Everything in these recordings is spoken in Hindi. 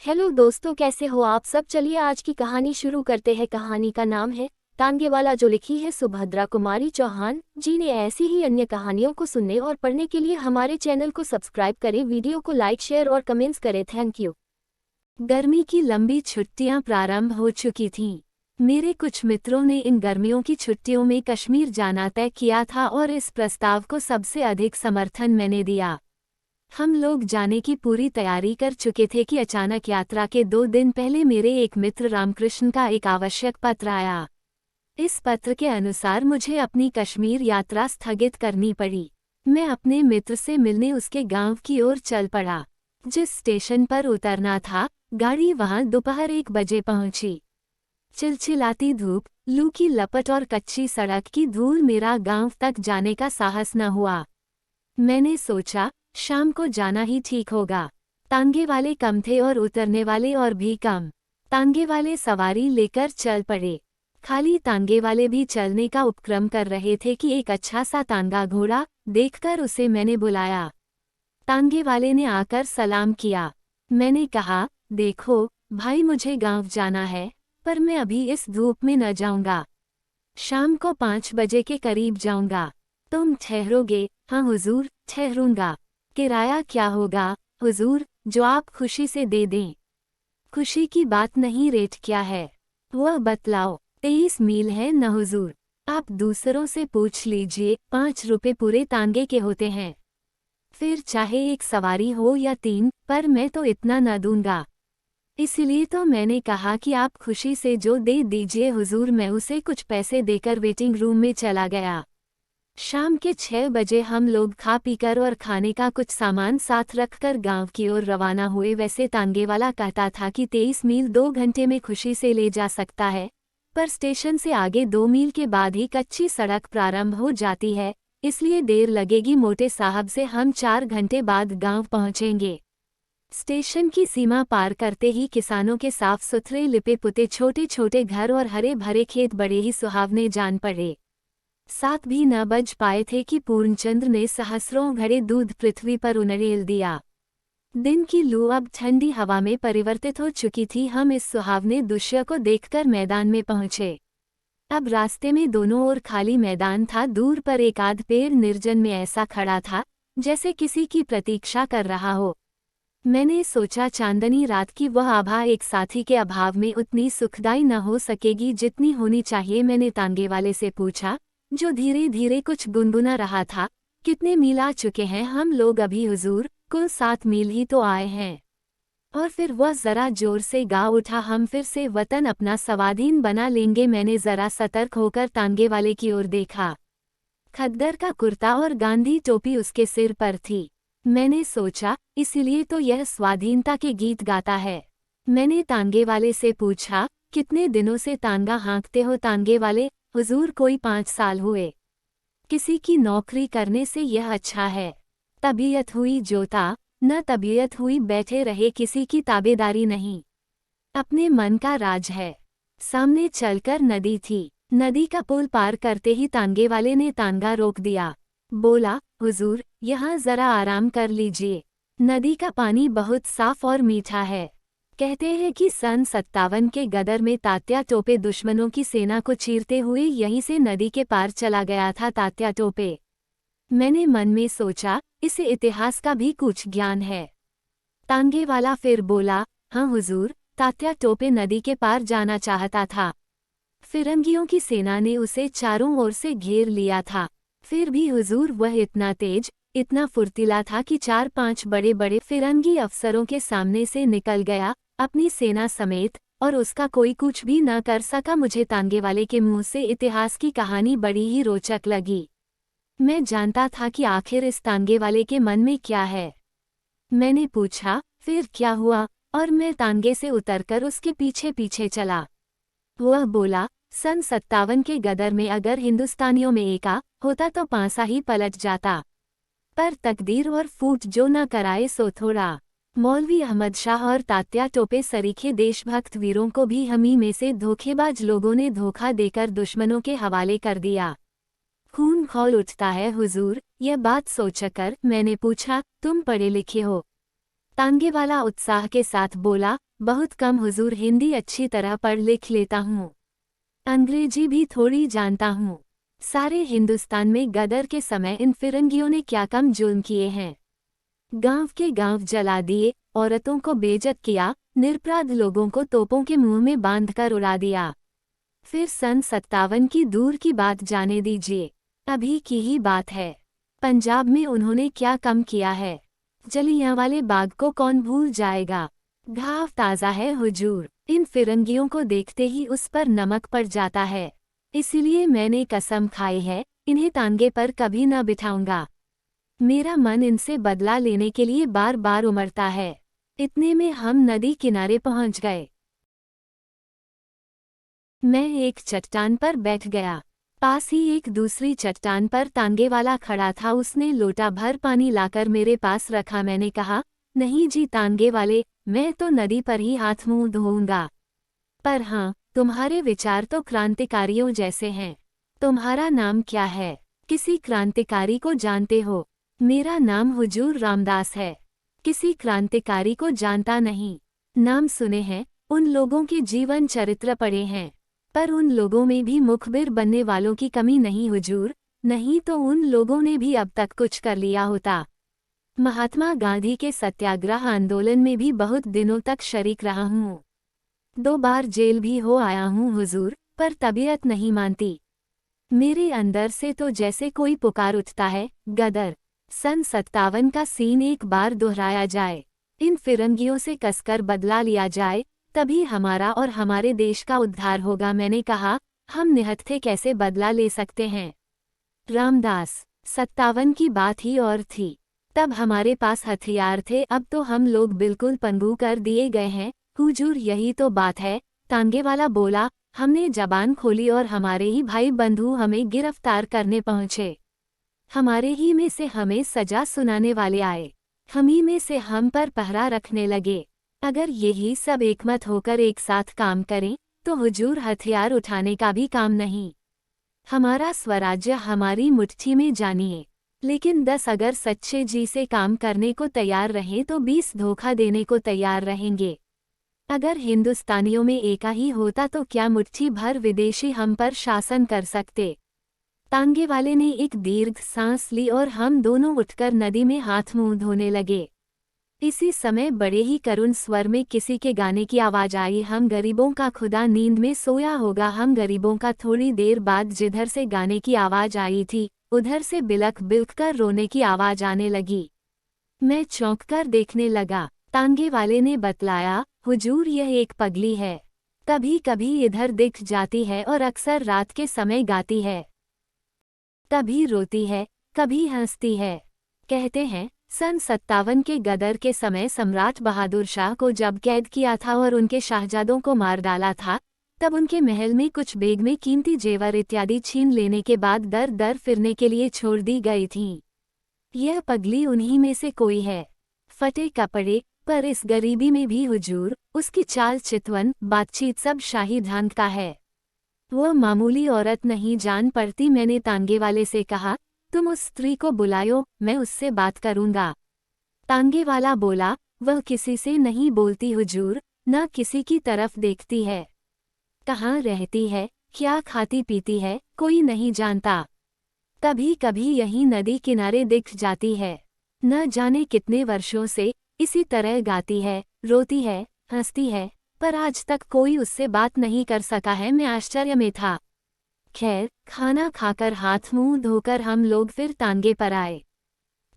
हेलो दोस्तों, कैसे हो आप सब। चलिए आज की कहानी शुरू करते हैं। कहानी का नाम है तांगे वाला, जो लिखी है सुभद्रा कुमारी चौहान जी ने। ऐसी ही अन्य कहानियों को सुनने और पढ़ने के लिए हमारे चैनल को सब्सक्राइब करें, वीडियो को लाइक शेयर और कमेंट्स करें। Thank you. गर्मी की लंबी छुट्टियां प्रारंभ हो चुकी थीं। मेरे कुछ मित्रों ने इन गर्मियों की छुट्टियों में कश्मीर जाना तय किया था और इस प्रस्ताव को सबसे अधिक समर्थन मैंने दिया। हम लोग जाने की पूरी तैयारी कर चुके थे कि अचानक यात्रा के 2 दिन पहले मेरे एक मित्र रामकृष्ण का एक आवश्यक पत्र आया। इस पत्र के अनुसार मुझे अपनी कश्मीर यात्रा स्थगित करनी पड़ी। मैं अपने मित्र से मिलने उसके गांव की ओर चल पड़ा। जिस स्टेशन पर उतरना था, गाड़ी वहां दोपहर 1 बजे पहुंची। चिलचिलाती धूप, लू की लपट और कच्ची सड़क की धूल मेरा गांव तक जाने का साहस न हुआ। मैंने सोचा, शाम को जाना ही ठीक होगा। तांगे वाले कम थे और उतरने वाले और भी कम। तांगे वाले सवारी लेकर चल पड़े। खाली तांगे वाले भी चलने का उपक्रम कर रहे थे कि एक अच्छा सा तांगा घोड़ा देखकर उसे मैंने बुलाया। तांगे वाले ने आकर सलाम किया। मैंने कहा, देखो भाई, मुझे गांव जाना है, पर मैं अभी इस धूप में न जाऊंगा। शाम को 5 बजे के करीब जाऊंगा। तुम ठहरोगे? हाँ हुजूर, ठहरूंगा। किराया क्या होगा हुजूर, जो आप खुशी से दे दें? खुशी की बात नहीं, रेट क्या है वह बतलाओ। 23 मील है न हुजूर। आप दूसरों से पूछ लीजिए, 5 रुपए पूरे तांगे के होते हैं। फिर चाहे एक सवारी हो या 3, पर मैं तो इतना न दूंगा। इसलिए तो मैंने कहा कि आप खुशी से जो दे दीजिए हुजूर। मैं उसे कुछ पैसे देकर वेटिंग रूम में चला गया। शाम के 6 बजे हम लोग खा पीकर और खाने का कुछ सामान साथ रखकर गांव की ओर रवाना हुए। वैसे तांगे वाला कहता था कि 23 मील 2 घंटे में खुशी से ले जा सकता है, पर स्टेशन से आगे 2 मील के बाद ही कच्ची सड़क प्रारंभ हो जाती है, इसलिए देर लगेगी। मोटे साहब से हम 4 घंटे बाद गांव पहुंचेंगे। स्टेशन की सीमा पार करते ही किसानों के साफ सुथरे लिपे पुते छोटे छोटे घर और हरे भरे खेत बड़े ही सुहावने जान पड़े। 7 भी न बज पाए थे कि पूर्णचंद्र ने सहस्रों घड़े दूध पृथ्वी पर उनरेल दिया। दिन की लू अब ठंडी हवा में परिवर्तित हो चुकी थी। हम इस सुहावने दृश्य को देखकर मैदान में पहुंचे। अब रास्ते में दोनों ओर खाली मैदान था। दूर पर एक आध पेड़ निर्जन में ऐसा खड़ा था जैसे किसी की प्रतीक्षा कर रहा हो। मैंने सोचा, चांदनी रात की वह आभा एक साथी के अभाव में उतनी सुखदायी न हो सकेगी जितनी होनी चाहिए। मैंने तांगे वाले से पूछा, जो धीरे धीरे कुछ गुनगुना रहा था, कितने मील आ चुके हैं हम लोग अभी हुजूर? कुल 7 मील ही तो आए हैं। और फिर वह जरा जोर से गा उठा, हम फिर से वतन अपना स्वाधीन बना लेंगे। मैंने जरा सतर्क होकर तांगे वाले की ओर देखा। खद्दर का कुर्ता और गांधी टोपी उसके सिर पर थी। मैंने सोचा, इसीलिए तो यह स्वाधीनता के गीत गाता है। मैंने तांगे वाले से पूछा, कितने दिनों से तांगा हाँकते हो? तांगे वाले, हुजूर कोई 5 साल हुए। किसी की नौकरी करने से यह अच्छा है। तबीयत हुई जोता, न तबीयत हुई बैठे रहे, किसी की ताबेदारी नहीं, अपने मन का राज है। सामने चलकर नदी थी। नदी का पुल पार करते ही तांगे वाले ने तांगा रोक दिया। बोला, हुजूर यहाँ जरा आराम कर लीजिए। नदी का पानी बहुत साफ और मीठा है। कहते हैं कि सन 57 के गदर में तात्या टोपे दुश्मनों की सेना को चीरते हुए यहीं से नदी के पार चला गया था। तात्या टोपे। मैंने मन में सोचा, इसे इतिहास का भी कुछ ज्ञान है। तांगे वाला फिर बोला, हाँ हुजूर, तात्या टोपे नदी के पार जाना चाहता था। फिरंगियों की सेना ने उसे चारों ओर से घेर लिया था। फिर भी हुजूर वह इतना तेज, इतना फुर्तीला था कि 4-5 बड़े बड़े फिरंगी अफसरों के सामने से निकल गया अपनी सेना समेत, और उसका कोई कुछ भी न कर सका। मुझे तांगे वाले के मुंह से इतिहास की कहानी बड़ी ही रोचक लगी। मैं जानता था कि आखिर इस तांगे वाले के मन में क्या है। मैंने पूछा, फिर क्या हुआ? और मैं तांगे से उतरकर उसके पीछे पीछे चला। वह बोला, सन 57 के गदर में अगर हिंदुस्तानियों में एका होता तो पांसा ही पलट जाता, पर तकदीर और फूट जो न कराए सो थोड़ा। मौलवी अहमद शाह और तात्या टोपे सरीखे देशभक्त वीरों को भी हम ही में से धोखेबाज लोगों ने धोखा देकर दुश्मनों के हवाले कर दिया। खून खौल उठता है हुजूर। यह बात सोचकर मैंने पूछा, तुम पढ़े लिखे हो? तांगे वाला उत्साह के साथ बोला, बहुत कम हुजूर, हिंदी अच्छी तरह पढ़ लिख लेता हूँ। अंग्रेजी भी थोड़ी जानता हूँ। सारे हिंदुस्तान में गदर के समय इन फिरंगियों ने क्या कम जुल्म किए हैं। गांव के गांव जला दिए, औरतों को बेइज्जत किया, निरपराध लोगों को तोपों के मुंह में बांधकर उड़ा दिया। फिर सन 57 की दूर की बात जाने दीजिए, अभी की ही बात है। पंजाब में उन्होंने क्या कम किया है। जलियांवाले बाग को कौन भूल जाएगा। घाव ताज़ा है हुजूर। इन फिरंगियों को देखते ही उस पर नमक पड़ जाता है। इसीलिए मैंने कसम खाई है, इन्हें तांगे पर कभी न बिठाऊंगा। मेरा मन इनसे बदला लेने के लिए बार बार उमड़ता है। इतने में हम नदी किनारे पहुंच गए। मैं एक चट्टान पर बैठ गया। पास ही एक दूसरी चट्टान पर तांगे वाला खड़ा था। उसने लोटा भर पानी लाकर मेरे पास रखा। मैंने कहा, नहीं जी तांगे वाले, मैं तो नदी पर ही हाथ मुंह धोऊंगा। पर हाँ, तुम्हारे विचार तो क्रांतिकारियों जैसे हैं। तुम्हारा नाम क्या है? किसी क्रांतिकारी को जानते हो? मेरा नाम हुजूर रामदास है। किसी क्रांतिकारी को जानता नहीं। नाम सुने हैं, उन लोगों के जीवन चरित्र पढ़े हैं, पर उन लोगों में भी मुखबिर बनने वालों की कमी नहीं हुजूर, नहीं तो उन लोगों ने भी अब तक कुछ कर लिया होता। महात्मा गांधी के सत्याग्रह आंदोलन में भी बहुत दिनों तक शरीक रहा हूँ। 2 बार जेल भी हो आया हूँ हुजूर, पर तबीयत नहीं मानती। मेरे अंदर से तो जैसे कोई पुकार उठता है, गदर। सन 57 का सीन एक बार दोहराया जाए, इन फिरंगियों से कसकर बदला लिया जाए, तभी हमारा और हमारे देश का उद्धार होगा। मैंने कहा, हम निहत्थे कैसे बदला ले सकते हैं? रामदास, 57 की बात ही और थी। तब हमारे पास हथियार थे, अब तो हम लोग बिल्कुल पंगु कर दिए गए हैं हुजूर। यही तो बात है, तांगे वाला बोला। हमने जबान खोली और हमारे ही भाई बंधु हमें गिरफ्तार करने पहुंचे। हमारे ही में से हमें सजा सुनाने वाले आए, हम ही में से हम पर पहरा रखने लगे। अगर यही सब एकमत होकर एक साथ काम करें तो हुजूर हथियार उठाने का भी काम नहीं। हमारा स्वराज्य हमारी मुट्ठी में जानिए। लेकिन 10 अगर सच्चे जी से काम करने को तैयार रहें तो 20 धोखा देने को तैयार रहेंगे। अगर हिंदुस्तानियों में एका ही होता तो क्या मुट्ठी भर विदेशी हम पर शासन कर सकते? तांगे वाले ने एक दीर्घ सांस ली और हम दोनों उठकर नदी में हाथ मुंह धोने लगे। इसी समय बड़े ही करुण स्वर में किसी के गाने की आवाज आई, हम गरीबों का खुदा नींद में सोया होगा, हम गरीबों का। थोड़ी देर बाद जिधर से गाने की आवाज आई थी, उधर से बिलख बिलख कर रोने की आवाज आने लगी। मैं चौंक कर देखने लगा। तांगे वाले ने बतलाया, हुजूर यह एक पगली है, कभी कभी इधर दिख जाती है और अक्सर रात के समय गाती है। कभी रोती है, कभी हंसती है। कहते हैं सन 57 के गदर के समय सम्राट बहादुर शाह को जब कैद किया था और उनके शाहजादों को मार डाला था, तब उनके महल में कुछ बेग में कीमती जेवर इत्यादि छीन लेने के बाद दर दर फिरने के लिए छोड़ दी गई थीं। यह पगली उन्हीं में से कोई है। फटे कपड़े, पर इस गरीबी में भी हुजूर, उसकी चाल चितवन, बातचीत सब शाही ढंग का है। वह मामूली औरत नहीं जान पड़ती। मैंने तांगे वाले से कहा, तुम उस स्त्री को बुलायो, मैं उससे बात करूंगा। तांगे वाला बोला, वह किसी से नहीं बोलती हुजूर, न किसी की तरफ देखती है। कहाँ रहती है, क्या खाती पीती है, कोई नहीं जानता। कभी कभी यहीं नदी किनारे दिख जाती है। न जाने कितने वर्षों से इसी तरह गाती है, रोती है, हंसती है, पर आज तक कोई उससे बात नहीं कर सका है। मैं आश्चर्य में था। खैर, खाना खाकर हाथ मुंह धोकर हम लोग फिर तांगे पर आए।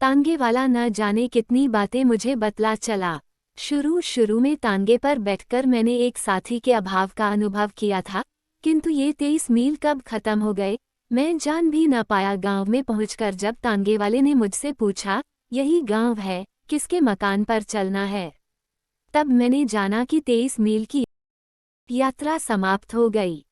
तांगे वाला न जाने कितनी बातें मुझे बतला चला। शुरू में तांगे पर बैठकर मैंने एक साथी के अभाव का अनुभव किया था, किंतु ये 23 मील कब खत्म हो गए मैं जान भी न पाया। गांव में पहुंचकर जब तांगे वाले ने मुझसे पूछा, यही गांव है, किसके मकान पर चलना है, तब मैंने जाना कि 23 मील की यात्रा समाप्त हो गई।